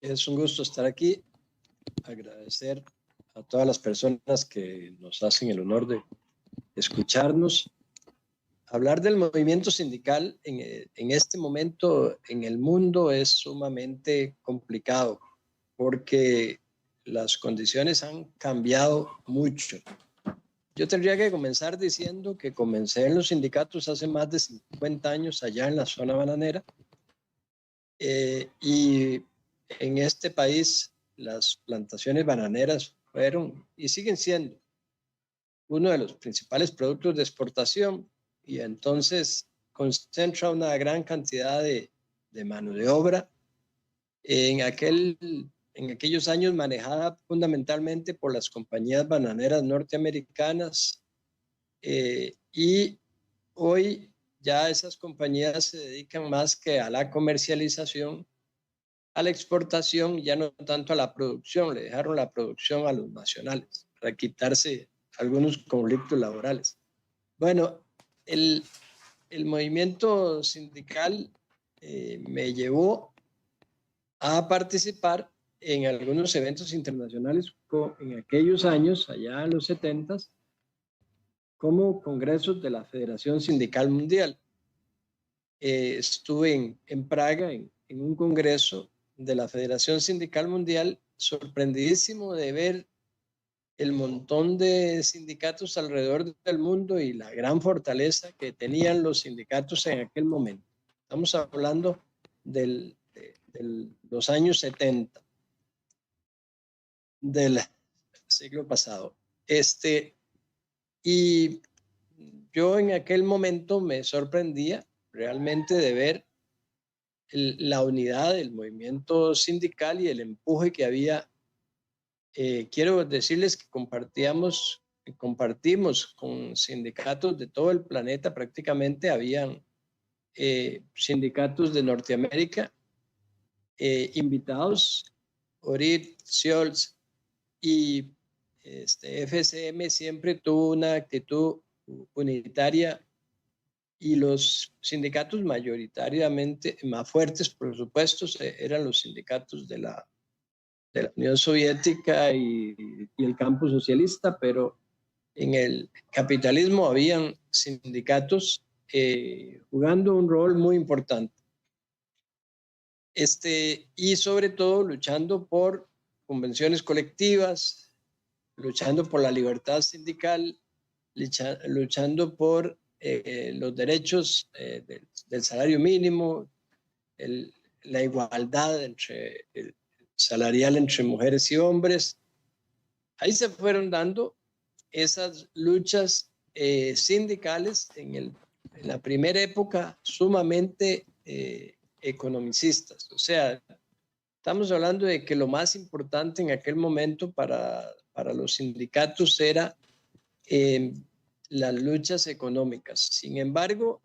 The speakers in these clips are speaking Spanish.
Es un gusto estar aquí. Agradecer a todas las personas que nos hacen el honor de escucharnos. Hablar del movimiento sindical en este momento en el mundo es sumamente complicado porque las condiciones han cambiado mucho. Yo tendría que comenzar diciendo que comencé en los sindicatos hace más de 50 años allá en la zona bananera y en este país las plantaciones bananeras fueron y siguen siendo uno de los principales productos de exportación y entonces concentra una gran cantidad de mano de obra en aquellos años manejada fundamentalmente por las compañías bananeras norteamericanas y hoy ya esas compañías se dedican más que a la comercialización, a la exportación, ya no tanto a la producción, le dejaron la producción a los nacionales para quitarse algunos conflictos laborales. Bueno, el movimiento sindical me llevó a participar en algunos eventos internacionales en aquellos años, allá en los 70s, como congresos de la Federación Sindical Mundial. Estuve en Praga en un congreso de la Federación Sindical Mundial, sorprendidísimo de ver el montón de sindicatos alrededor del mundo y la gran fortaleza que tenían los sindicatos en aquel momento. Estamos hablando de los años 70 del siglo pasado. Y yo en aquel momento me sorprendía realmente de ver la unidad del movimiento sindical y el empuje que había. Quiero decirles que compartimos con sindicatos de todo el planeta, prácticamente habían sindicatos de Norteamérica invitados, Orit, Scholz y FCM siempre tuvo una actitud unitaria y los sindicatos mayoritariamente más fuertes, por supuesto, eran los sindicatos de la Unión Soviética y el campo socialista, pero en el capitalismo habían sindicatos jugando un rol muy importante. Y sobre todo luchando por convenciones colectivas, luchando por la libertad sindical, luchando por los derechos del salario mínimo, la igualdad salarial entre mujeres y hombres. Ahí se fueron dando esas luchas sindicales en la primera época sumamente economicistas. O sea, estamos hablando de que lo más importante en aquel momento para los sindicatos era las luchas económicas. Sin embargo,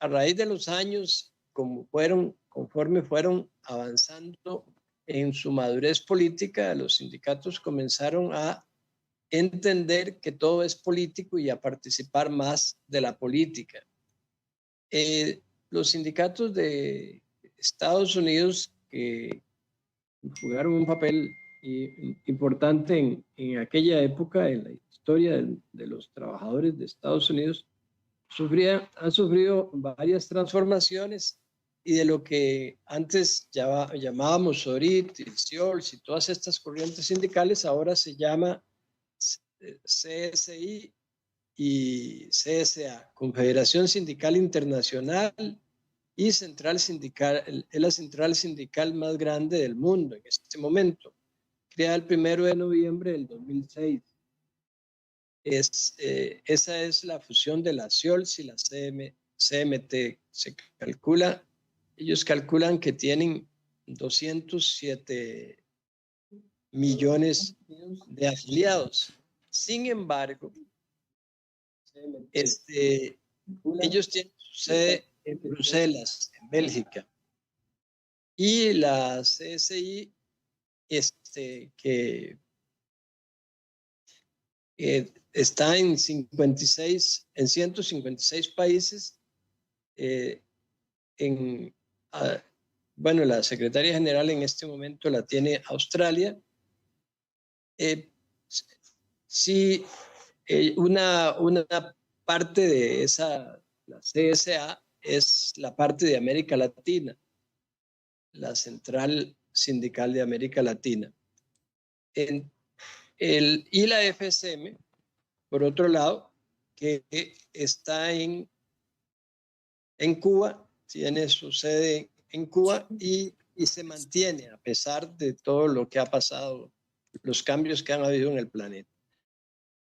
a raíz de los años, conforme fueron avanzando en su madurez política, los sindicatos comenzaron a entender que todo es político y a participar más de la política. Los sindicatos de Estados Unidos que jugaron un papel importante en aquella época en la historia de los trabajadores de Estados Unidos han sufrido varias transformaciones y de lo que antes llamábamos Sorit, Scholz y todas estas corrientes sindicales ahora se llama CSI y CSA, Confederación Sindical Internacional y Central Sindical, es la central sindical más grande del mundo en este momento, creada el 1 de noviembre del 2006. Esa es la fusión de la CIOLS y la CMT. Ellos calculan que tienen 207 millones de afiliados. Sin embargo, ellos tienen su sede en Bruselas, en Bélgica. Y la CSI, que está en 156 países, bueno, la secretaria general en este momento la tiene Australia. Sí, una parte de esa, la CSA, es la parte de América Latina, la Central Sindical de América Latina. Y la FSM, por otro lado, que está en Cuba, tiene su sede en Cuba y se mantiene a pesar de todo lo que ha pasado, los cambios que han habido en el planeta.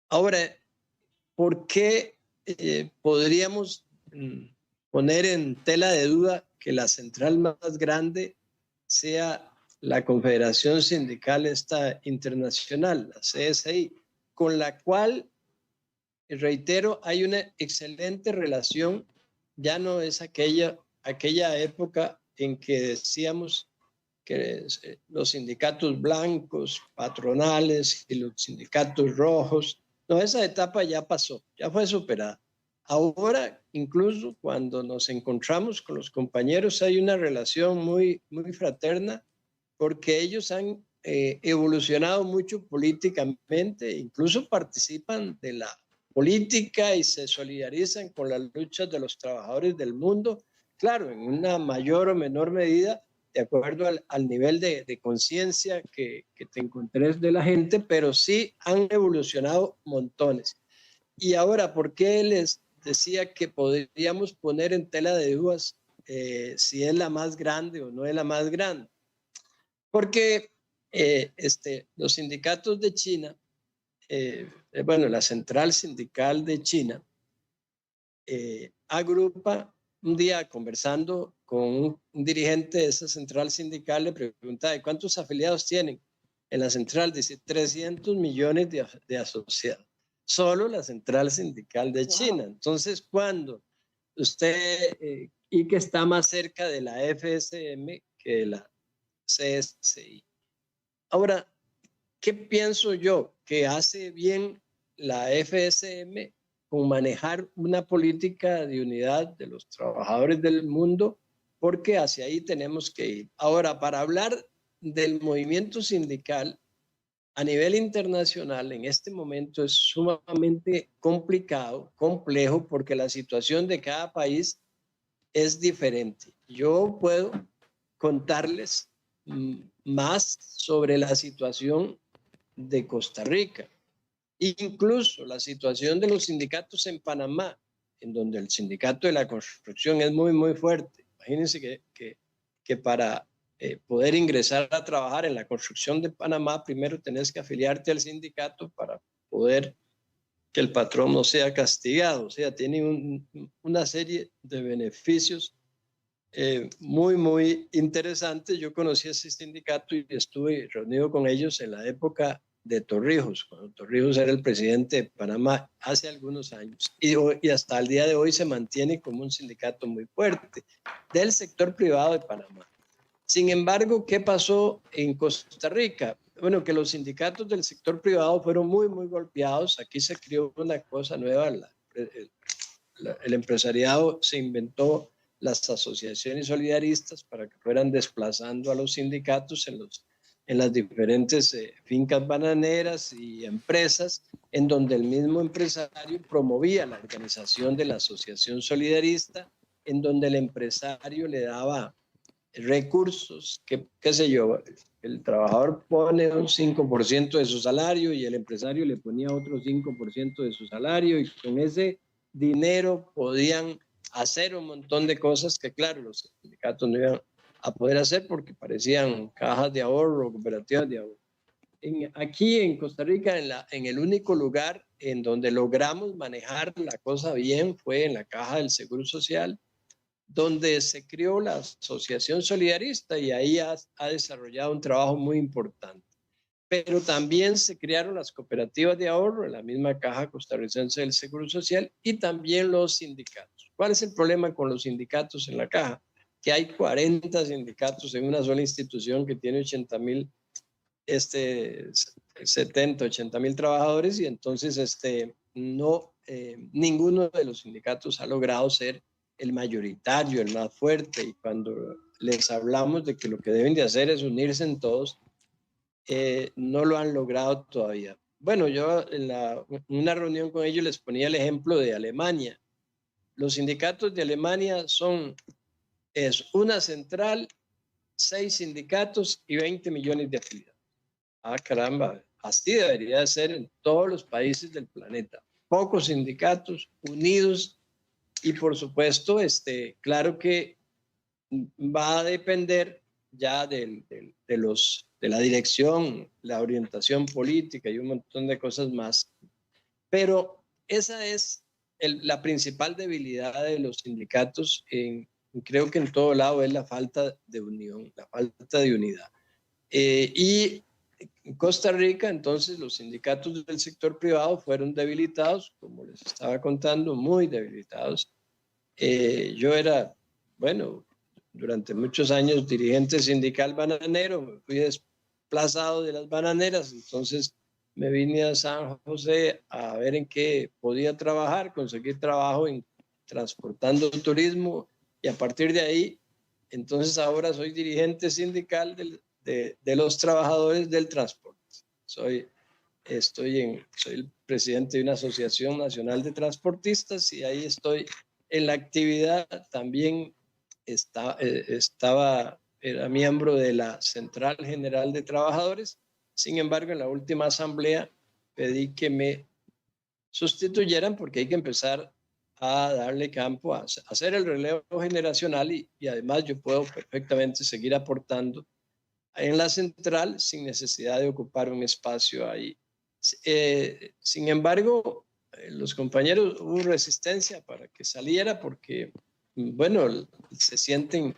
Ahora, ¿por qué podríamos poner en tela de duda que la central más grande sea la Confederación Sindical esta internacional, la CSI, con la cual, reitero, hay una excelente relación? Ya no es aquella época en que decíamos que los sindicatos blancos, patronales y los sindicatos rojos. No, esa etapa ya pasó, ya fue superada. Ahora, incluso cuando nos encontramos con los compañeros, hay una relación muy, muy fraterna, porque ellos han evolucionado mucho políticamente, incluso participan de la política y se solidarizan con las luchas de los trabajadores del mundo, claro, en una mayor o menor medida, de acuerdo al nivel de conciencia que te encontres de la gente, pero sí han evolucionado montones. Y ahora, ¿por qué les decía que podríamos poner en tela de dudas si es la más grande o no es la más grande? Porque los sindicatos de China, bueno, la Central Sindical de China, agrupa, un día conversando con un dirigente de esa central sindical, le pregunta, ¿de cuántos afiliados tienen en la central? Dice, 300 millones de asociados. Solo la central sindical de China. Wow. Entonces, cuando usted, y que está más cerca de la FSM que de la CSI. Ahora, ¿qué pienso yo? Que hace bien la FSM con manejar una política de unidad de los trabajadores del mundo, porque hacia ahí tenemos que ir. Ahora, para hablar del movimiento sindical a nivel internacional, en este momento es sumamente complicado, complejo, porque la situación de cada país es diferente. Yo puedo contarles más sobre la situación de Costa Rica, incluso la situación de los sindicatos en Panamá, en donde el sindicato de la construcción es muy, muy fuerte. Imagínense que para poder ingresar a trabajar en la construcción de Panamá, primero tenés que afiliarte al sindicato para poder que el patrón no sea castigado. O sea, tiene una serie de beneficios muy, muy interesantes. Yo conocí ese sindicato y estuve reunido con ellos en la época de Torrijos, cuando Torrijos era el presidente de Panamá hace algunos años. Y hasta el día de hoy se mantiene como un sindicato muy fuerte del sector privado de Panamá. Sin embargo, ¿qué pasó en Costa Rica? Bueno, que los sindicatos del sector privado fueron muy, muy golpeados. Aquí se creó una cosa nueva. El empresariado se inventó las asociaciones solidaristas para que fueran desplazando a los sindicatos en las diferentes fincas bananeras y empresas, en donde el mismo empresario promovía la organización de la asociación solidarista, en donde el empresario le daba recursos, qué sé yo, el trabajador pone un 5% de su salario y el empresario le ponía otro 5% de su salario, y con ese dinero podían hacer un montón de cosas que, claro, los sindicatos no iban a poder hacer porque parecían cajas de ahorro, cooperativas de ahorro. Aquí en Costa Rica, en el único lugar en donde logramos manejar la cosa bien fue en la Caja del Seguro Social, donde se creó la Asociación Solidarista, y ahí ha desarrollado un trabajo muy importante. Pero también se crearon las cooperativas de ahorro en la misma Caja Costarricense del Seguro Social, y también los sindicatos. ¿Cuál es el problema con los sindicatos en la Caja? Que hay 40 sindicatos en una sola institución que tiene 80,000, 70, 80,000 trabajadores, y entonces no, ninguno de los sindicatos ha logrado ser el mayoritario, el más fuerte. Y cuando les hablamos de que lo que deben de hacer es unirse en todos, no lo han logrado todavía. Bueno, yo en una reunión con ellos les ponía el ejemplo de Alemania. Los sindicatos de Alemania es una central, 6 sindicatos y 20 millones de afiliados. Ah, caramba, así debería ser en todos los países del planeta. Pocos sindicatos unidos y por supuesto, claro que va a depender ya de la dirección, la orientación política y un montón de cosas más. Pero esa es la principal debilidad de los sindicatos, creo que en todo lado es la falta de unión, la falta de unidad. Y en Costa Rica, entonces, los sindicatos del sector privado fueron debilitados, como les estaba contando, muy debilitados. Yo era, bueno, durante muchos años dirigente sindical bananero, me fui desplazado de las bananeras, entonces me vine a San José a ver en qué podía trabajar, conseguir trabajo en transportando turismo y a partir de ahí, entonces ahora soy dirigente sindical de los trabajadores del transporte. Soy el presidente de una asociación nacional de transportistas y ahí estoy en la actividad. También era miembro de la Central General de Trabajadores. Sin embargo, en la última asamblea pedí que me sustituyeran porque hay que empezar a darle campo, a hacer el relevo generacional y además yo puedo perfectamente seguir aportando en la central sin necesidad de ocupar un espacio ahí. Sin embargo, los compañeros hubo resistencia para que saliera porque, bueno, se sienten,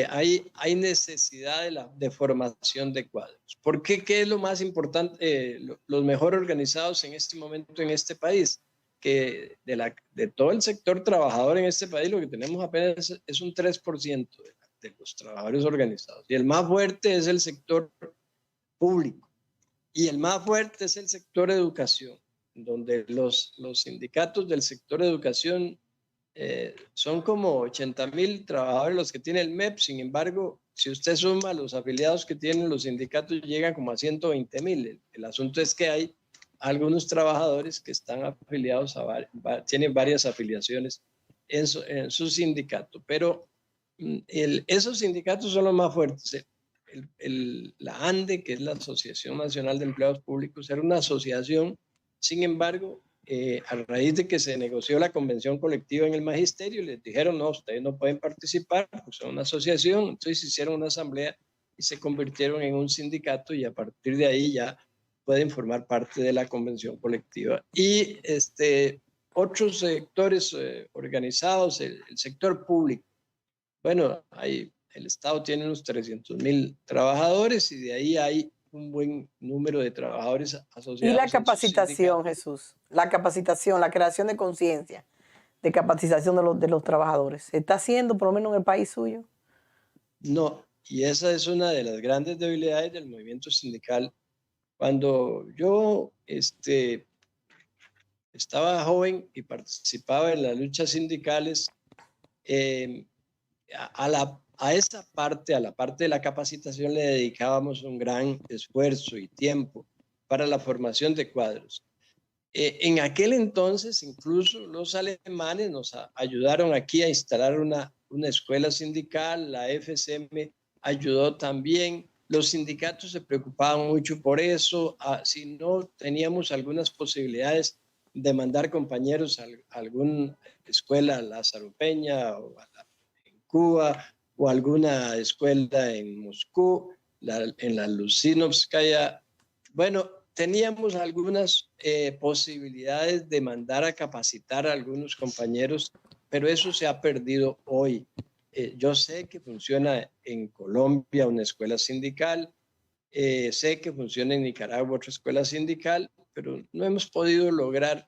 hay necesidad de formación de cuadros. ¿Por qué? ¿Qué es lo más importante? Los mejor organizados en este momento en este país, que de todo el sector trabajador en este país, lo que tenemos apenas es un 3% de los trabajadores organizados. Y el más fuerte es el sector público. Y el más fuerte es el sector educación, donde los sindicatos del sector educación son como 80,000 trabajadores los que tiene el MEP. Sin embargo, si usted suma los afiliados que tienen los sindicatos, llegan como a 120,000. El asunto es que hay algunos trabajadores que están afiliados tienen varias afiliaciones en su sindicato, pero esos sindicatos son los más fuertes. La ANDE, que es la Asociación Nacional de Empleados Públicos, era una asociación. Sin embargo, a raíz de que se negoció la convención colectiva en el magisterio, les dijeron, no, ustedes no pueden participar, pues son una asociación. Entonces hicieron una asamblea y se convirtieron en un sindicato y a partir de ahí ya pueden formar parte de la convención colectiva. Y otros sectores organizados, el sector público. Bueno, el Estado tiene unos 300,000 trabajadores y de ahí hay un buen número de trabajadores asociados. Y la capacitación, Jesús, la capacitación, la creación de conciencia, de capacitación de los trabajadores, ¿se está haciendo por lo menos en el país suyo? No, y esa es una de las grandes debilidades del movimiento sindical. Cuando yo estaba joven y participaba en las luchas sindicales, a la parte de la capacitación le dedicábamos un gran esfuerzo y tiempo para la formación de cuadros. En aquel entonces, incluso los alemanes nos ayudaron aquí a instalar una escuela sindical, la FCM ayudó también, los sindicatos se preocupaban mucho por eso, si no teníamos algunas posibilidades de mandar compañeros a alguna escuela, Lázaro Peña o en Cuba o alguna escuela en Moscú, en la Lucinovskaya. Bueno, teníamos algunas posibilidades de mandar a capacitar a algunos compañeros, pero eso se ha perdido hoy. Yo sé que funciona en Colombia una escuela sindical, sé que funciona en Nicaragua otra escuela sindical, pero no hemos podido lograr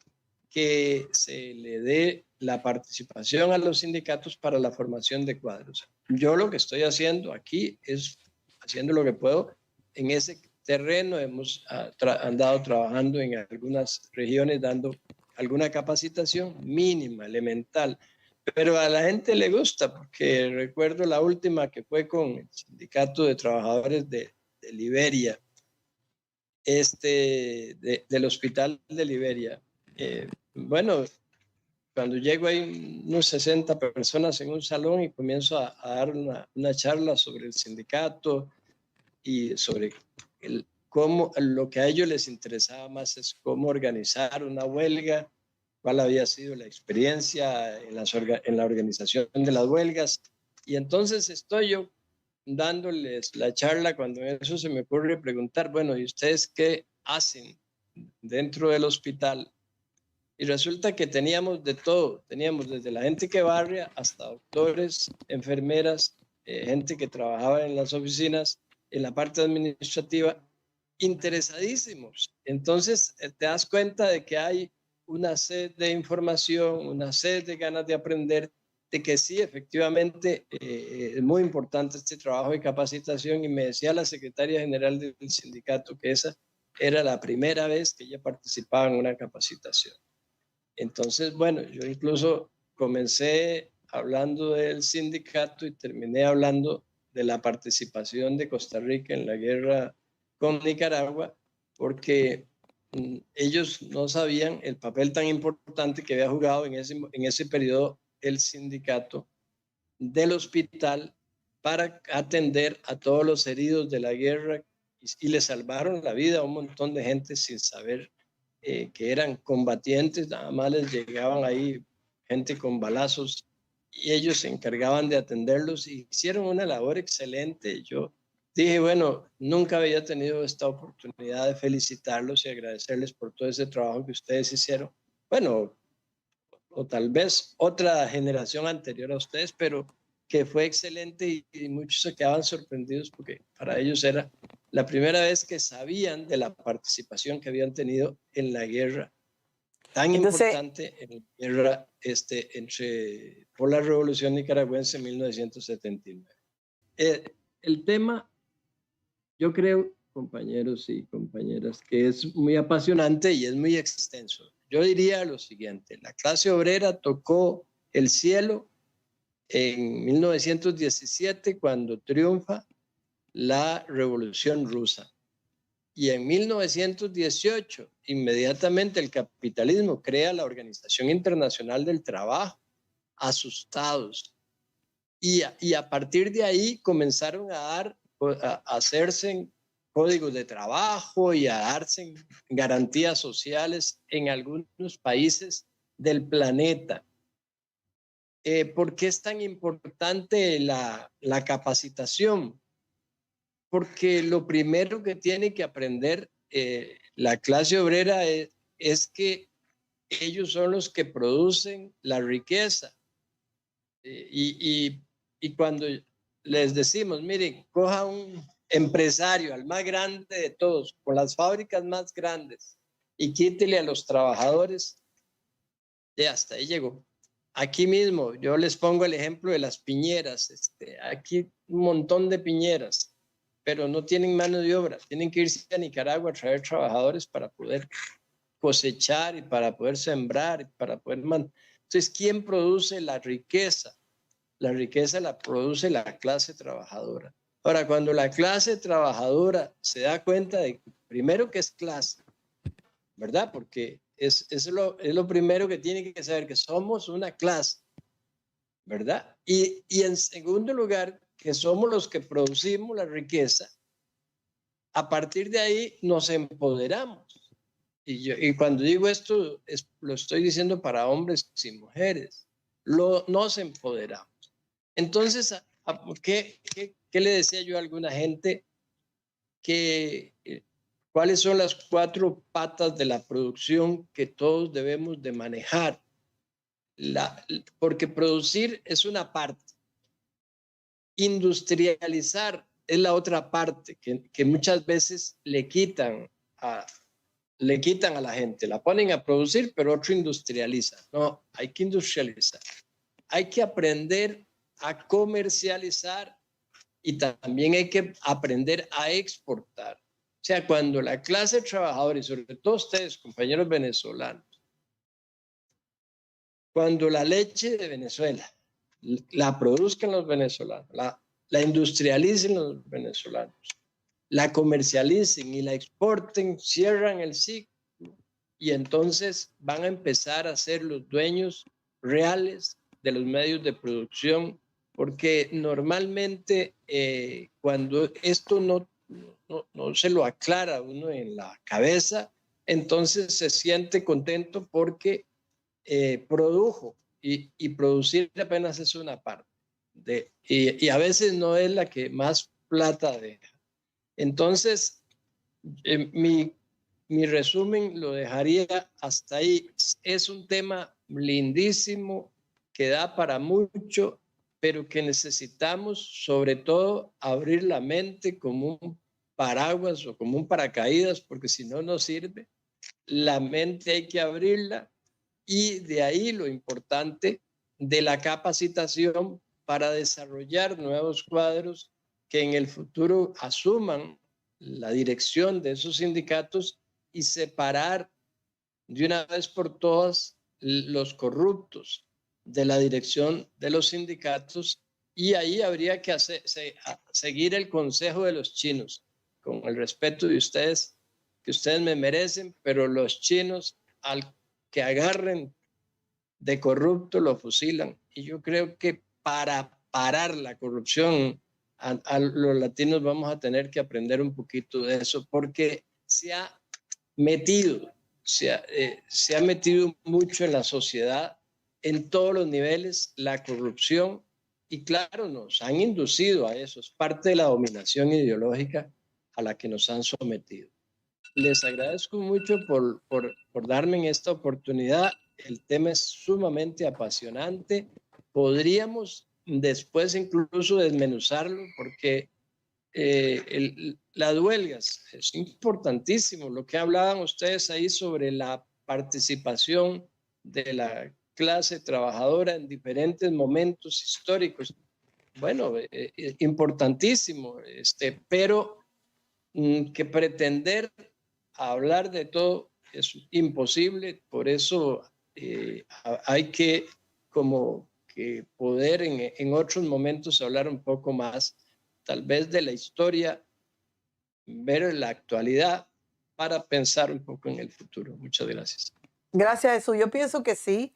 que se le dé la participación a los sindicatos para la formación de cuadros. Yo lo que estoy haciendo aquí es haciendo lo que puedo en ese terreno. Hemos andado trabajando en algunas regiones dando alguna capacitación mínima, elemental, pero a la gente le gusta, porque recuerdo la última que fue con el Sindicato de Trabajadores de Liberia, del Hospital de Liberia. Bueno, cuando llego hay unos 60 personas en un salón y comienzo a dar una charla sobre el sindicato y sobre cómo lo que a ellos les interesaba más es cómo organizar una huelga, cuál había sido la experiencia en la organización de las huelgas. Y entonces estoy yo dándoles la charla cuando eso se me ocurre preguntar, bueno, ¿y ustedes qué hacen dentro del hospital? Y resulta que teníamos de todo, teníamos desde la gente que barria hasta doctores, enfermeras, gente que trabajaba en las oficinas, en la parte administrativa, interesadísimos. Entonces te das cuenta de que hay una sed de información, una sed de ganas de aprender, de que sí, efectivamente, es muy importante este trabajo de capacitación. Y me decía la secretaria general del sindicato que esa era la primera vez que ella participaba en una capacitación. Entonces, bueno, yo incluso comencé hablando del sindicato y terminé hablando de la participación de Costa Rica en la guerra con Nicaragua, porque ellos no sabían el papel tan importante que había jugado en ese periodo el sindicato del hospital para atender a todos los heridos de la guerra y le salvaron la vida a un montón de gente sin saber que eran combatientes, nada más les llegaban ahí gente con balazos y ellos se encargaban de atenderlos y hicieron una labor excelente. Yo dije, bueno, nunca había tenido esta oportunidad de felicitarlos y agradecerles por todo ese trabajo que ustedes hicieron. Bueno, o tal vez otra generación anterior a ustedes, pero que fue excelente y muchos se quedaban sorprendidos porque para ellos era la primera vez que sabían de la participación que habían tenido en la guerra tan importante, en la guerra por la Revolución Nicaragüense en 1979. El tema, yo creo, compañeros y compañeras, que es muy apasionante y es muy extenso. Yo diría lo siguiente: la clase obrera tocó el cielo en 1917 cuando triunfa la Revolución Rusa. Y en 1918, inmediatamente el capitalismo crea la Organización Internacional del Trabajo, asustados. Y a partir de ahí comenzaron a hacerse códigos de trabajo y a darse garantías sociales en algunos países del planeta. ¿Por qué es tan importante la capacitación? Porque lo primero que tiene que aprender la clase obrera es que ellos son los que producen la riqueza. Y cuando les decimos, miren, coja un empresario, al más grande de todos, con las fábricas más grandes, y quítele a los trabajadores, ya hasta ahí llegó. Aquí mismo, yo les pongo el ejemplo de las piñeras. Aquí un montón de piñeras, pero no tienen mano de obra. Tienen que irse a Nicaragua a traer trabajadores para poder cosechar y para poder sembrar y para poder Entonces, ¿quién produce la riqueza? La riqueza la produce la clase trabajadora. Ahora, cuando la clase trabajadora se da cuenta de, primero, que es clase, ¿verdad? Porque es lo primero que tiene que saber, que somos una clase, ¿verdad? Y en segundo lugar, que somos los que producimos la riqueza. A partir de ahí nos empoderamos. Y cuando digo esto, lo estoy diciendo para hombres y mujeres. Nos empoderamos. Entonces, ¿qué le decía yo a alguna gente? Que cuáles son las 4 patas de la producción que todos debemos de manejar. Porque producir es una parte. Industrializar es la otra parte que muchas veces le quitan a la gente. La ponen a producir, pero otro industrializa. No, hay que industrializar. Hay que aprender a comercializar y también hay que aprender a exportar. O sea, cuando la clase trabajadora, y sobre todo ustedes, compañeros venezolanos, cuando la leche de Venezuela la produzcan los venezolanos, la industrialicen los venezolanos, la comercialicen y la exporten, cierran el ciclo y entonces van a empezar a ser los dueños reales de los medios de producción, porque normalmente cuando esto no se lo aclara uno en la cabeza, entonces se siente contento porque produjo y producir apenas es una parte y a veces no es la que más plata deja. Entonces, mi resumen lo dejaría hasta ahí. Es un tema lindísimo que da para mucho, pero que necesitamos sobre todo abrir la mente como un paraguas o como un paracaídas, porque si no, no sirve. La mente hay que abrirla y de ahí lo importante de la capacitación para desarrollar nuevos cuadros que en el futuro asuman la dirección de esos sindicatos y separar de una vez por todas los corruptos de la dirección de los sindicatos y ahí habría que seguir el consejo de los chinos, con el respeto de ustedes, que ustedes me merecen, pero los chinos al que agarren de corrupto lo fusilan. Y yo creo que para parar la corrupción a los latinos vamos a tener que aprender un poquito de eso, porque se ha metido, se ha metido mucho en la sociedad, en todos los niveles, la corrupción, y claro, nos han inducido a eso, es parte de la dominación ideológica a la que nos han sometido. Les agradezco mucho por darme en esta oportunidad. El tema es sumamente apasionante. Podríamos después incluso desmenuzarlo porque las huelgas es importantísimo. Lo que hablaban ustedes ahí sobre la participación de la clase trabajadora en diferentes momentos históricos. Bueno, importantísimo, pero que pretender hablar de todo es imposible, por eso hay que como que poder en otros momentos hablar un poco más, tal vez de la historia, ver la actualidad para pensar un poco en el futuro. Muchas gracias. Gracias, Jesús. Yo pienso que sí.